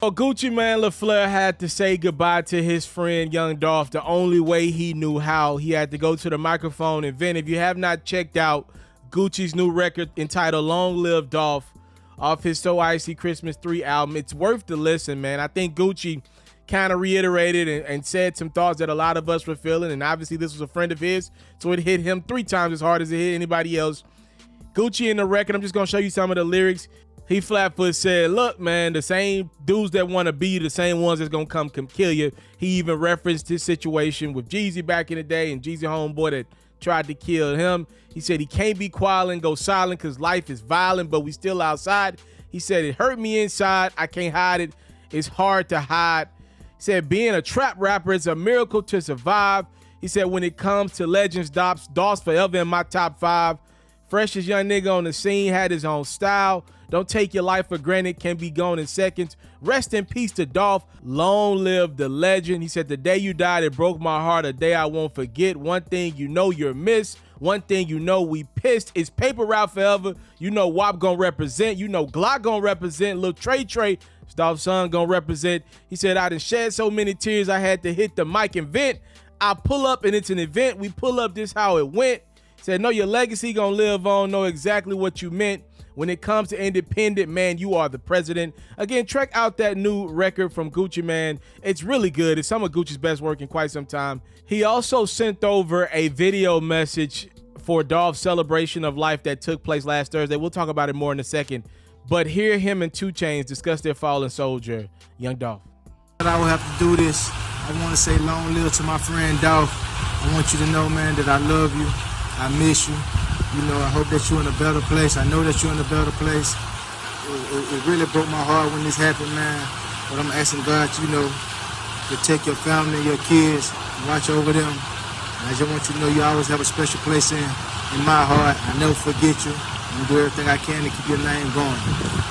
Well, Gucci Man LaFleur had to say goodbye to his friend Young Dolph the only way he knew how. He had to go to the microphone and vent. If you have not checked out Gucci's new record entitled Long Live Dolph off his So Icy Christmas 3 album, it's worth the listen, man. I think Gucci kind of reiterated and said some thoughts that a lot of us were feeling, and obviously this was a friend of his, so it hit him 3 times as hard as it hit anybody else. Gucci in the record, I'm just going to show you some of the lyrics. He flatfoot said, look, man, the same dudes that want to be the same ones that's going to come kill you. He even referenced his situation with Jeezy back in the day and Jeezy homeboy that tried to kill him. He said he can't be quiet and go silent because life is violent, but we still outside. He said it hurt me inside. I can't hide it. It's hard to hide. He said being a trap rapper is a miracle to survive. He said when it comes to legends, Dolph's forever in my top 5. Freshest young nigga on the scene, had his own style. Don't take your life for granted, can be gone in seconds. Rest in peace to Dolph. Long live the legend. He said, the day you died, it broke my heart, a day I won't forget. One thing you know you're missed. One thing you know we pissed. It's paper route forever. You know WAP gonna represent. You know Glock gonna represent. Lil Trey, Dolph's son gonna represent. He said, I done shed so many tears, I had to hit the mic and vent. I pull up and it's an event. We pull up, this how it went. He said, know your legacy gonna live on. Know exactly what you meant. When it comes to independent, man, you are the president. Again, check out that new record from Gucci, man. It's really good. It's some of Gucci's best work in quite some time. He also sent over a video message for Dolph's celebration of life that took place last Thursday. We'll talk about it more in a second. But hear him and 2 Chainz discuss their fallen soldier, Young Dolph. I will have to do this. I want to say long live to my friend Dolph. I want you to know, man, that I love you. I miss you. You know, I hope that you're in a better place. I know that you're in a better place. It really broke my heart when this happened, man. But I'm asking God, you know, to take your family, your kids, watch over them. And I just want you to know you always have a special place in my heart. I never forget you. I'm do everything I can to keep your name going.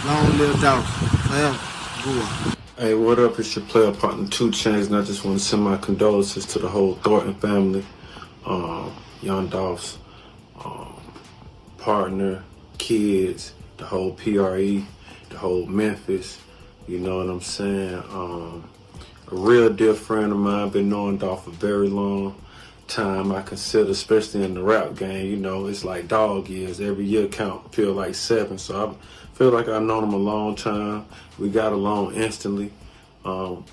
Long live Dolph. Forever. Go on. Hey, what up? It's your player partner 2 Chainz, and I just want to send my condolences to the whole Thornton family. Young Dolph's partner, kids, the whole PRE, the whole Memphis, you know what I'm saying? A real dear friend of mine, been knowing Dolph for a very long time. I consider, especially in the rap game, you know, it's like dog years. Every year count feel like 7, so I feel like I've known him a long time. We got along instantly.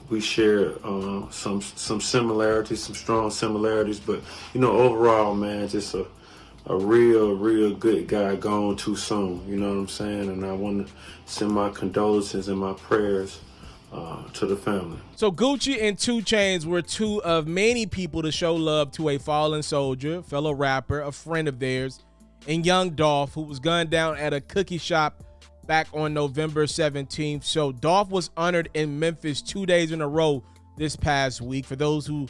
We share some similarities, some strong similarities, but, you know, overall, man, just a real good guy gone too soon, you know what I'm saying? And I want to send my condolences and my prayers to the family. So Gucci and 2 Chainz were 2 of many people to show love to a fallen soldier, fellow rapper, a friend of theirs, and Young Dolph, who was gunned down at a cookie shop back on November 17th. So Dolph was honored in Memphis 2 days in a row this past week. For those who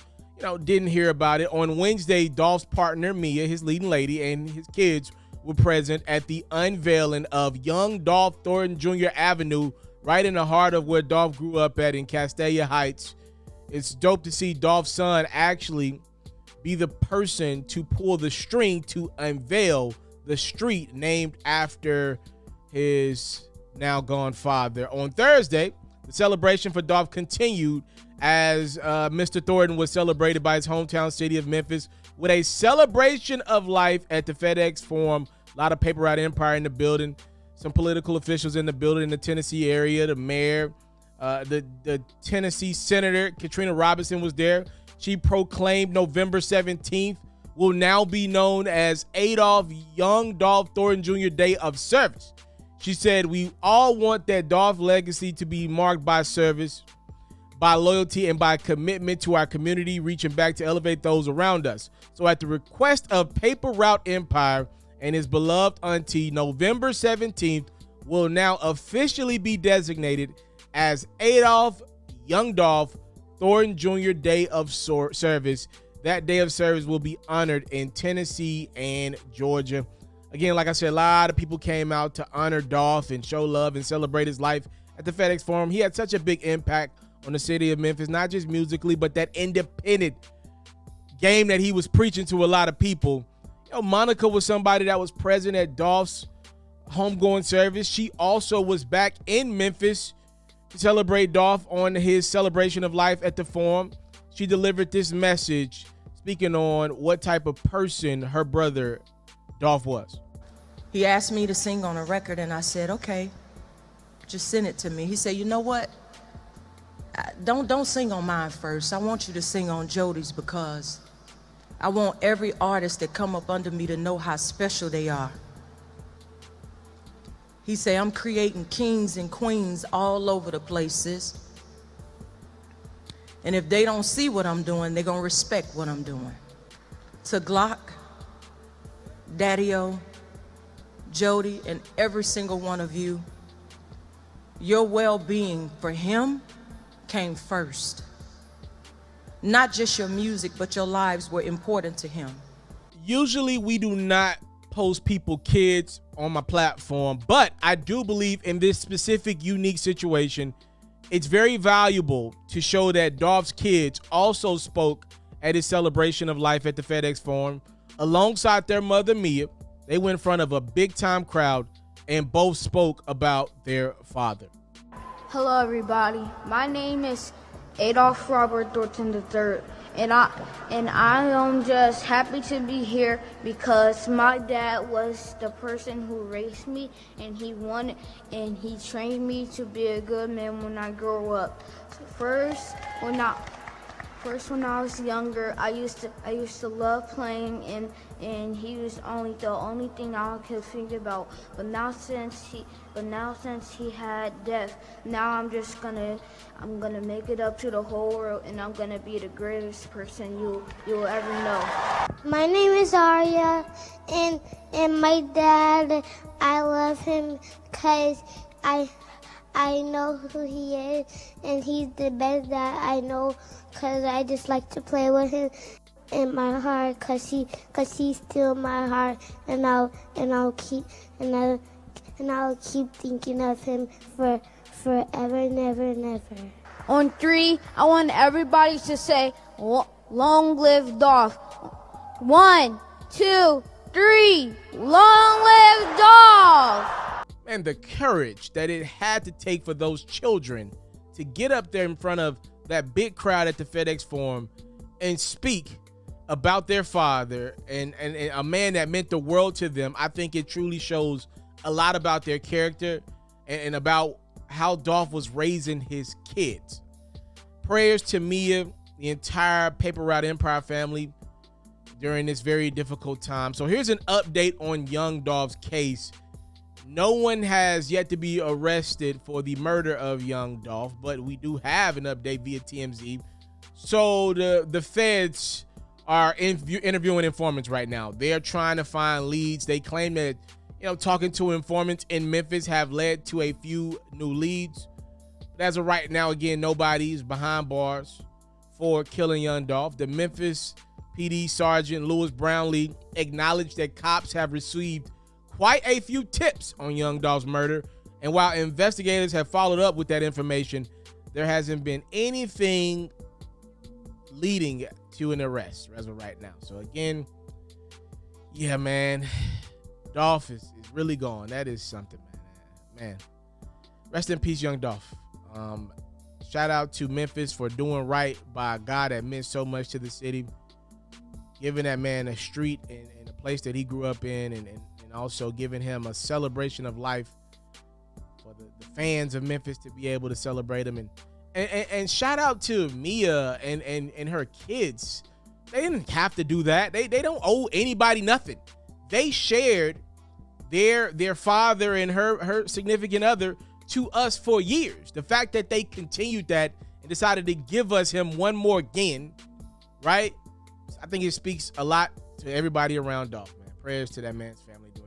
didn't hear about it, on Wednesday, Dolph's partner, Mia, his leading lady, and his kids were present at the unveiling of Young Dolph Thornton Jr. Avenue, right in the heart of where Dolph grew up at in Castalia Heights. It's dope to see Dolph's son actually be the person to pull the string to unveil the street named after his now gone father. On Thursday, the celebration for Dolph continued as Mr. Thornton was celebrated by his hometown city of Memphis with a celebration of life at the FedEx Forum. A lot of paper route empire in the building, some political officials in the building in the Tennessee area, the mayor, the Tennessee Senator Katrina Robinson was there. She proclaimed November 17th will now be known as Adolph Young Dolph Thornton Jr. Day of Service. She said, we all want that Dolph legacy to be marked by service, by loyalty, and by commitment to our community, reaching back to elevate those around us. So at the request of Paper Route Empire and his beloved auntie, November 17th will now officially be designated as Adolph Young Dolph Thornton Jr. Day of Service. That day of service will be honored in Tennessee and Georgia. Again, like I said, a lot of people came out to honor Dolph and show love and celebrate his life at the FedEx Forum. He had such a big impact on the city of Memphis, not just musically, but that independent game that he was preaching to a lot of people. Monica was somebody that was present at Dolph's homegoing service. She also was back in Memphis To celebrate Dolph on his celebration of life at the Forum, she delivered this message speaking on what type of person her brother Dolph was. He asked me to sing on a record, and I said, okay, just send it to me. He said, you know what? Don't sing on mine first. I want you to sing on Jody's, because I want every artist that come up under me to know how special they are. He said, I'm creating kings and queens all over the places. And if they don't see what I'm doing, they're going to respect what I'm doing. To Glock, Daddy-O, Jody, and every single one of you, your well-being for him came first. Not just your music, but your lives were important to him. Usually we do not post people kids on my platform, but I do believe in this specific unique situation, it's very valuable to show that Dolph's kids also spoke at his celebration of life at the FedEx Forum alongside their mother Mia. They went in front of a big time crowd and both spoke about their father. Hello everybody, my name is Adolph Robert Thornton III, and I am just happy to be here because my dad was the person who raised me, and he trained me to be a good man when I grow up. First, when I was younger, I used to love playing, and he was the only thing I could think about. But now since he had death, now I'm gonna make it up to the whole world, and I'm gonna be the greatest person you'll ever know. My name is Arya, and my dad, I love him because I know who he is, and he's the best that I know, because I just like to play with him in my heart, because he's still my heart, and I'll keep thinking of him forever and ever and ever. On 3, I want everybody to say, long live Dolph. 1, 2, 3, long live Dolph! And the courage that it had to take for those children to get up there in front of that big crowd at the FedEx Forum and speak about their father and a man that meant the world to them. I think it truly shows a lot about their character and about how Dolph was raising his kids. Prayers to Mia, the entire Paper Route Empire family during this very difficult time. So here's an update on young Dolph's case. No one has yet to be arrested for the murder of young Dolph, but we do have an update via TMZ. So the feds are interviewing informants right now. They're trying to find leads. They claim that, talking to informants in Memphis have led to a few new leads. But as of right now, again, nobody's behind bars for killing young Dolph. The Memphis PD Sergeant Louis Brownlee acknowledged that cops have received quite a few tips on young Dolph's murder, and while investigators have followed up with that information, there hasn't been anything leading to an arrest as of right now. So again, yeah, man, Dolph is really gone. That is something, man. Rest in peace, young Dolph. Shout out to Memphis for doing right by a guy that meant so much to the city, giving that man a street and a place that he grew up in, and also giving him a celebration of life for the fans of Memphis to be able to celebrate him. And shout out to Mia and her kids. They didn't have to do that. They don't owe anybody nothing. They shared their father and her significant other to us for years. The fact that they continued that and decided to give us him one more again, right? I think it speaks a lot to everybody around Dolph, man. Prayers to that man's family doing